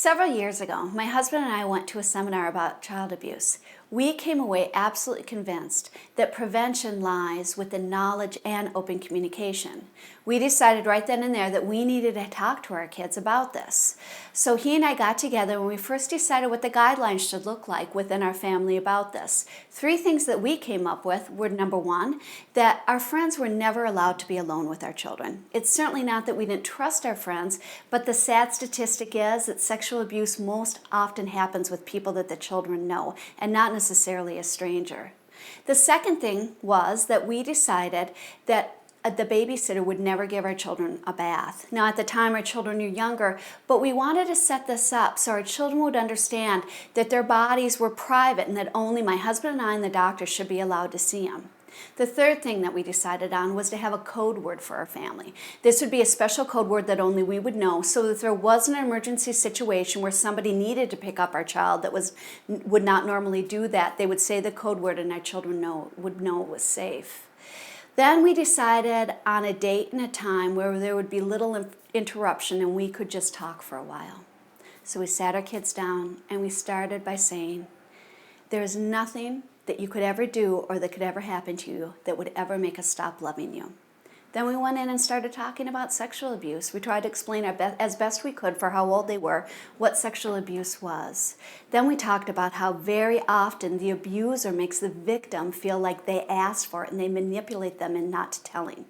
Several years ago, my husband and I went to a seminar about child abuse. We came away absolutely convinced that prevention lies within knowledge and open communication. We decided right then and there that we needed to talk to our kids about this. So he and I got together and we first decided what the guidelines should look like within our family about this. 3 things that we came up with were, number 1, that our friends were never allowed to be alone with our children. It's certainly not that we didn't trust our friends, but the sad statistic is that sexual abuse most often happens with people that the children know and not necessarily a stranger. The second thing was that we decided that the babysitter would never give our children a bath. Now, at the time, our children were younger, but we wanted to set this up so our children would understand that their bodies were private and that only my husband and I and the doctor should be allowed to see them. The third thing that we decided on was to have a code word for our family. This would be a special code word that only we would know, so that if there was an emergency situation where somebody needed to pick up our child that would not normally do that, they would say the code word and our children would know it was safe. Then we decided on a date and a time where there would be little interruption and we could just talk for a while. So we sat our kids down and we started by saying, there is nothing that you could ever do or that could ever happen to you that would ever make us stop loving you. Then we went in and started talking about sexual abuse. We tried to explain as best we could for how old they were what sexual abuse was. Then we talked about how very often the abuser makes the victim feel like they asked for it and they manipulate them in not telling.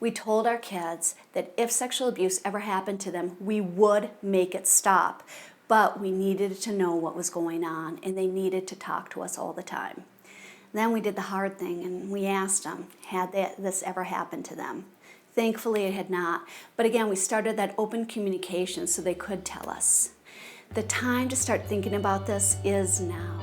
We told our kids that if sexual abuse ever happened to them, we would make it stop. But we needed to know what was going on and they needed to talk to us all the time. Then we did the hard thing and we asked them, had this ever happened to them? Thankfully it had not. But again, we started that open communication so they could tell us. The time to start thinking about this is now.